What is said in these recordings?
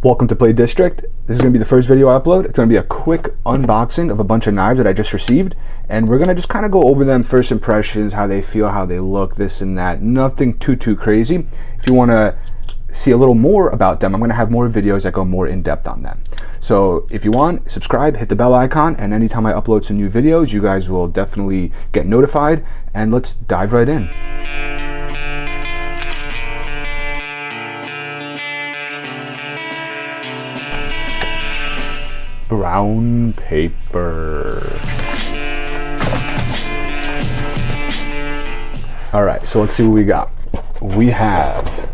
Welcome to Play District. This is going to be the first video I upload. It's going to be a quick unboxing of a bunch of knives that I just received, and we're going to just kind of go over them, first impressions, how they feel, how they look, this and that. Nothing too crazy. If you want to see a little more about them, I'm going to have more videos that go more in depth on them. So if you want, subscribe, hit the bell icon, and anytime I upload some new videos, you guys will definitely get notified, and let's dive right in. Brown paper. All right, so let's see what we got. We have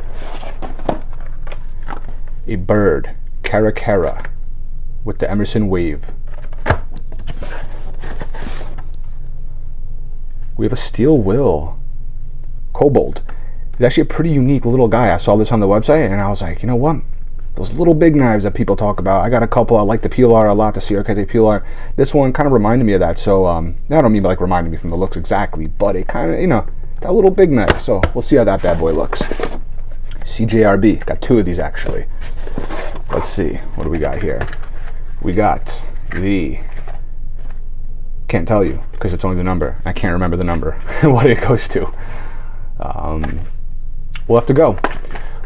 a Byrd Cara Cara with the Emerson wave. We have a steel will Kobold. He's actually a pretty unique little guy. I saw this on the website and I was like, you know what? Those little big knives that people talk about. I got a couple. I like the PLR a lot, the CRKT PLR. This one kind of reminded me of that. So I don't mean like reminding me from the looks exactly, but it kind of, you know, that little big knife. So we'll see how that bad boy looks. CJRB. Got two of these actually. Let's see. What do we got here? We got the... Can't tell you because it's only the number. I can't remember the number and what it goes to. We'll have to go.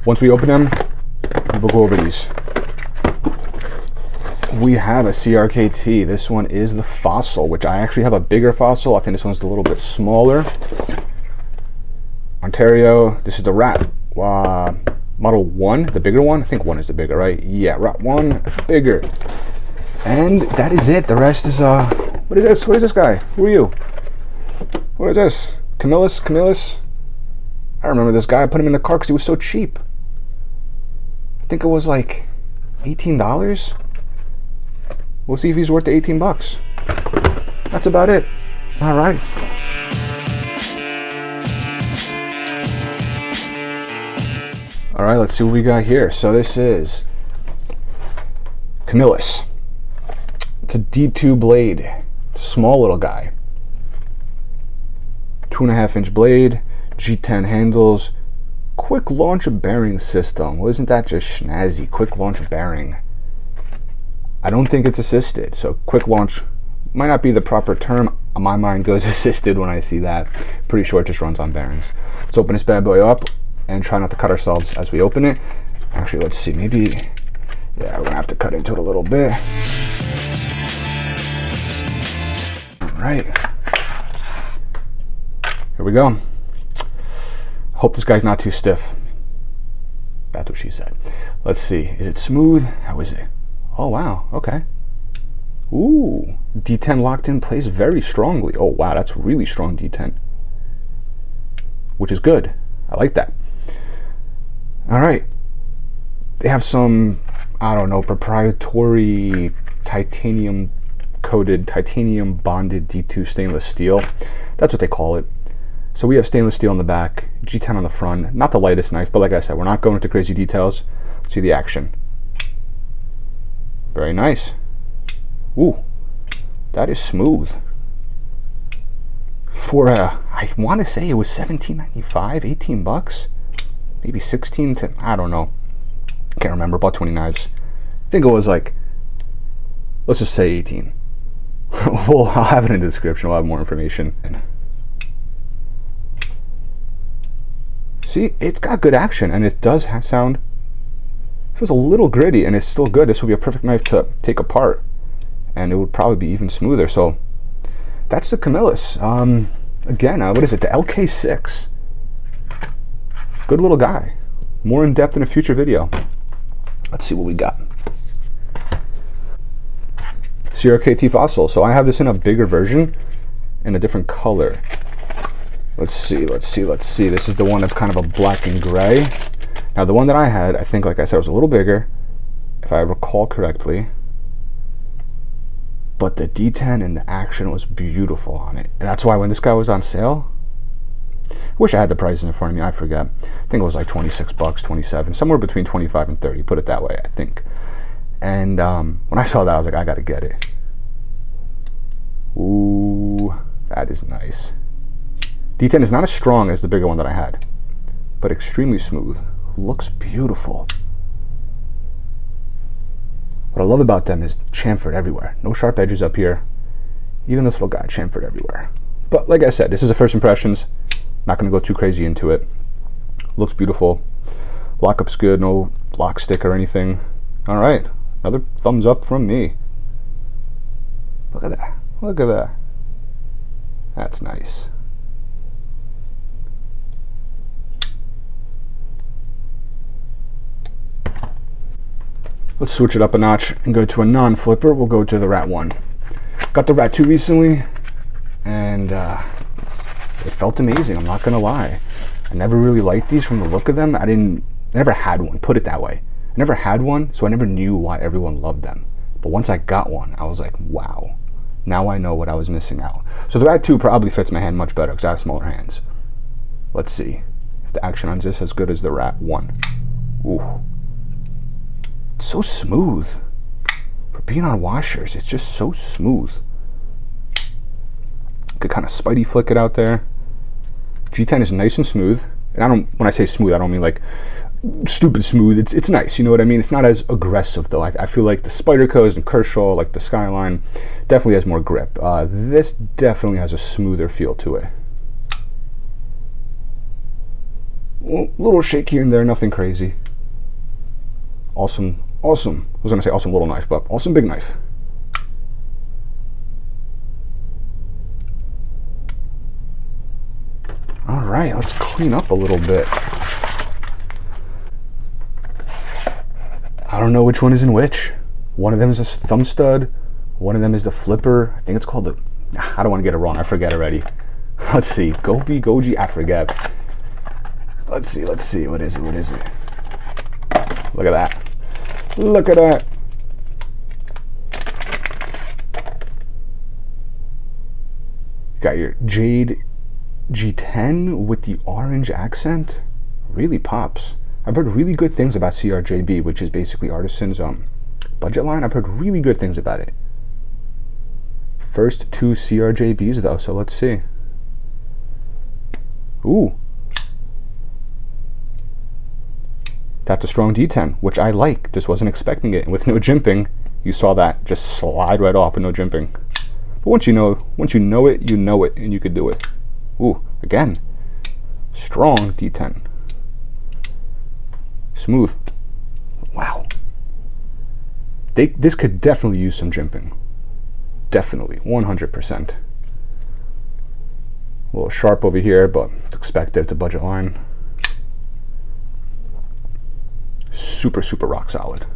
Once we open them, we'll go over these. We have a CRKT. This one is the Fossil, which I actually have a bigger Fossil. I think this one's a little bit smaller. Ontario. This is the Rat Model 1, the bigger one. I think 1 is the bigger, right? Yeah, Rat 1, bigger. And that is it. The rest is, what is this? What is this guy? Who are you? What is this? Camillus? I remember this guy. I put him in the car because he was so cheap. I think it was like $18. We'll see if he's worth the 18 bucks. That's about it. All right. All right, let's see what we got here. So this is Camillus. It's a D2 blade. It's a small little guy. 2.5-inch blade, G10 handles. Quick launch bearing system. Well, isn't that just snazzy? Quick launch bearing. I don't think it's assisted, so quick launch might not be the proper term. My mind goes assisted when I see that. Pretty sure it just runs on bearings. Let's open this bad boy up and try not to cut ourselves as we open it. Actually, let's see. Maybe, yeah, we're gonna have to cut into it a little bit. All right. Here we go. Hope this guy's not too stiff. That's what she said. Let's see. Is it smooth? How is it? Oh, wow. Okay. Ooh. D10 locked in place very strongly. Oh, wow. That's really strong D10. Which is good. I like that. All right. They have some, I don't know, proprietary titanium coated, titanium bonded D2 stainless steel. That's what they call it. So we have stainless steel on the back, G10 on the front. Not the lightest knife, but like I said, we're not going into crazy details. Let's see the action. Very nice. Ooh, that is smooth. For I want to say it was $17.95, 18 bucks, maybe 16 to, I don't know. Can't remember, about 20 knives. I think it was like, let's just say 18. Well, I'll have it in the description. I'll have more information. See, it's got good action, and it does sound, it feels a little gritty, and it's still good. This would be a perfect knife to take apart, and it would probably be even smoother. So that's the Camillus. Again, what is it? The LK6. Good little guy. More in depth in a future video. Let's see what we got. CRKT Fossil. So I have this in a bigger version in a different color. Let's see. This is the one that's kind of a black and gray. Now the one that I had, I think, like I said, was a little bigger, if I recall correctly. But the D10 and the action was beautiful on it. And that's why when this guy was on sale, I wish I had the prices in front of me, I forget. I think it was like 26 bucks, 27, somewhere between 25 and 30, put it that way, I think. And when I saw that, I was like, I gotta get it. Ooh, that is nice. D10 is not as strong as the bigger one that I had, but extremely smooth. Looks beautiful. What I love about them is chamfered everywhere. No sharp edges up here. Even this little guy, chamfered everywhere. But like I said, this is a first impressions. Not going to go too crazy into it. Looks beautiful. Lockup's good. No lock stick or anything. All right. Another thumbs up from me. Look at that. Look at that. That's nice. Let's switch it up a notch and go to a non-flipper. We'll go to the Rat 1. Got the Rat 2 recently, and it felt amazing, I'm not gonna lie. I never really liked these from the look of them. I never had one, put it that way. I never had one, so I never knew why everyone loved them. But once I got one, I was like, wow. Now I know what I was missing out. So the Rat 2 probably fits my hand much better because I have smaller hands. Let's see if the action on this is as good as the Rat 1. Ooh. It's so smooth. For being on washers, it's just so smooth. Could kind of spidey flick it out there. G10 is nice and smooth. And when I say smooth, I don't mean like stupid smooth. It's nice, you know what I mean? It's not as aggressive though. I feel like the Spydercos and Kershaw, like the Skyline, definitely has more grip. This definitely has a smoother feel to it. Little shake here and there, nothing crazy. Awesome. I was gonna say awesome little knife, but awesome big knife. All right, let's clean up a little bit. I don't know which one is in which. One of them is a thumb stud. One of them is the flipper. I think it's called the, I don't want to get it wrong. I forget already. Let's see. Gobi, I forget. Let's see. What is it? Look at that. Look at that. You got your jade G10 with the orange accent. Really pops. I've heard really good things about CRJB, which is basically Artisan's budget line. I've heard really good things about it. First 2 CRJBs though, so let's see. Ooh. That's a strong D10, which I like. Just wasn't expecting it. And with no jimping, you saw that just slide right off with no jimping. But once you know it, you know it, and you could do it. Ooh, again, strong D10. Smooth. Wow. This could definitely use some jimping. Definitely, 100%. A little sharp over here, but it's expected. It's a budget line. Super, super rock solid.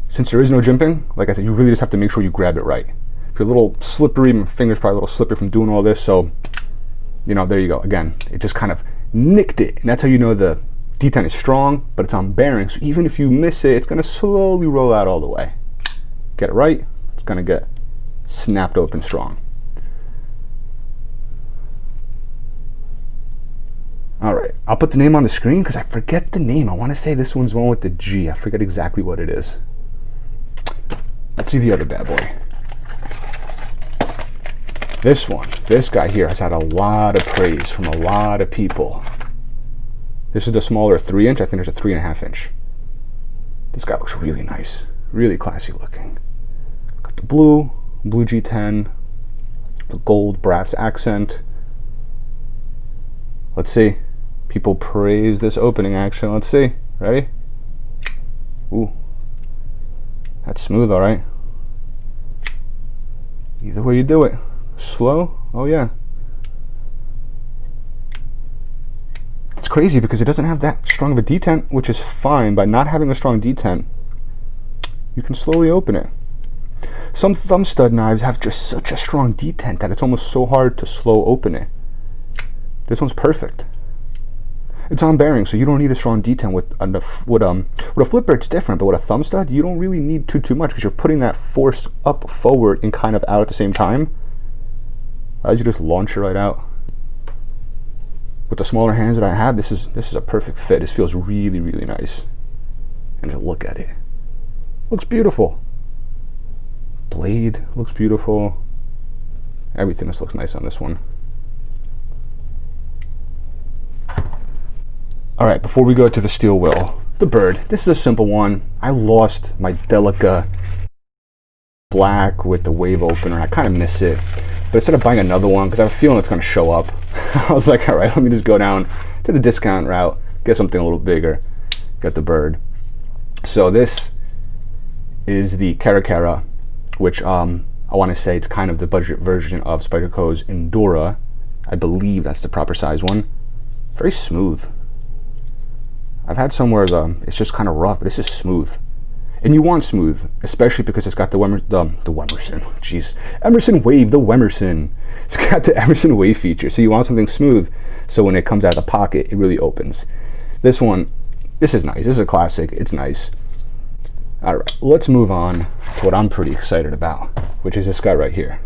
Since there is no jimping, like I said, you really just have to make sure you grab it right. If you're a little slippery, my finger's probably a little slippery from doing all this, so, you know, there you go. Again, it just kind of nicked it, and that's how you know the D10 is strong, but it's on bearing, so even if you miss it, it's going to slowly roll out all the way. Get it right, it's going to get snapped open strong. All right, I'll put the name on the screen because I forget the name. I want to say this one's one with the G. I forget exactly what it is. Let's see the other bad boy. This guy here has had a lot of praise from a lot of people. This is the smaller 3-inch. I think there's a 3.5 inch. This guy looks really nice, really classy looking. Got the blue G10, the gold brass accent. Let's see. People praise this opening action. Let's see. Ready? Ooh. That's smooth, all right. Either way you do it. Slow? Oh, yeah. It's crazy because it doesn't have that strong of a detent, which is fine. By not having a strong detent, you can slowly open it. Some thumb stud knives have just such a strong detent that it's almost so hard to slow open it. This one's perfect. It's on bearing, so you don't need a strong detent with a flipper. It's different, but with a thumb stud, you don't really need too much because you're putting that force up, forward, and kind of out at the same time. As you just launch it right out. With the smaller hands that I have, this is a perfect fit. This feels really, really nice. And just look at it. Looks beautiful. Blade looks beautiful. Everything just looks nice on this one. All right, before we go to the steel wheel, the Byrd. This is a simple one. I lost my Delica black with the wave opener. I kind of miss it. But instead of buying another one, because I have a feeling it's going to show up, I was like, all right, let me just go down to the discount route, get something a little bigger, get the Byrd. So this is the Cara Cara, which I want to say it's kind of the budget version of Spyderco's Endura. I believe that's the proper size one. Very smooth. I've had some where it's just kind of rough, but this is smooth. And you want smooth, especially because it's got the Emerson. Jeez, Emerson Wave, the Emerson. It's got the Emerson Wave feature, so you want something smooth. So when it comes out of the pocket, it really opens. This one, this is nice. This is a classic. It's nice. All right, let's move on to what I'm pretty excited about, which is this guy right here.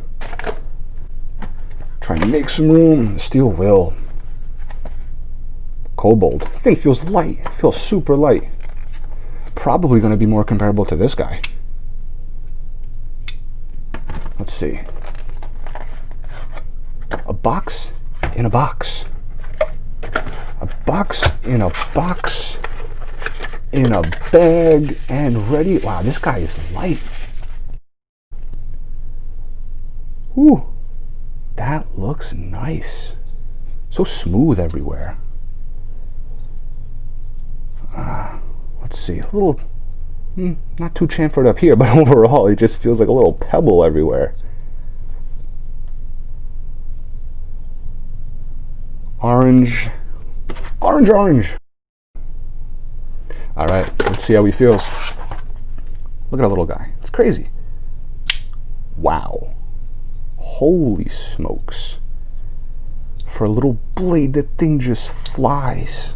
Trying to make some room. Steel wheel. Kobold. This thing feels light. It feels super light. Probably going to be more comparable to this guy. Let's see. A box in a box. A box in a box in a bag and ready. Wow, this guy is light. Ooh, that looks nice. So smooth everywhere. Let's see, a little, not too chamfered up here, but overall it just feels like a little pebble everywhere. Orange, orange, orange. All right, let's see how he feels. Look at that little guy. It's crazy. Wow. Holy smokes. For a little blade, that thing just flies.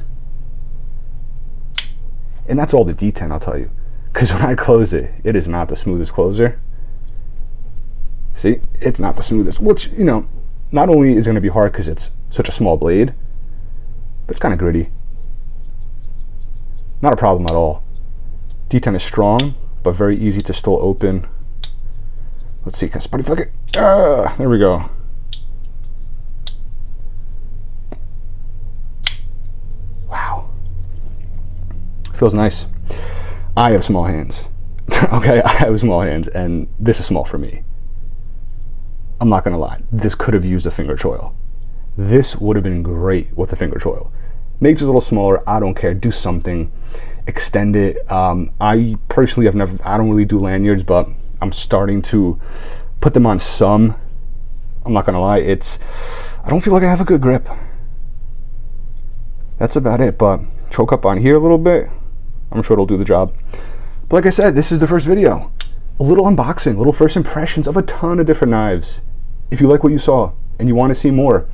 And that's all the D10, I'll tell you. Because when I close it, it is not the smoothest closer. See, it's not the smoothest. Which, you know, not only is it going to be hard because it's such a small blade, but it's kind of gritty. Not a problem at all. D10 is strong, but very easy to still open. Let's see, can I spotty flick it? There we go. Wow. Feels nice. I have small hands. Okay, I have small hands, and this is small for me. I'm not gonna lie. This could have used a finger choil. This would have been great with a finger choil. Makes it a little smaller. I don't care. Do something. Extend it. I personally have never. I don't really do lanyards, but I'm starting to put them on some. I'm not gonna lie. I don't feel like I have a good grip. That's about it. But choke up on here a little bit. I'm sure it'll do the job. But like I said, this is the first video. A little unboxing, little first impressions of a ton of different knives. If you like what you saw and you want to see more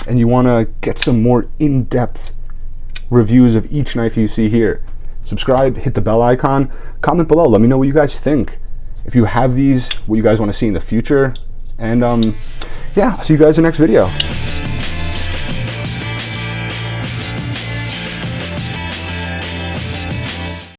and you want to get some more in-depth reviews of each knife you see here, subscribe, hit the bell icon, comment below, let me know what you guys think. If you have these, what you guys want to see in the future. And yeah, I'll see you guys in the next video.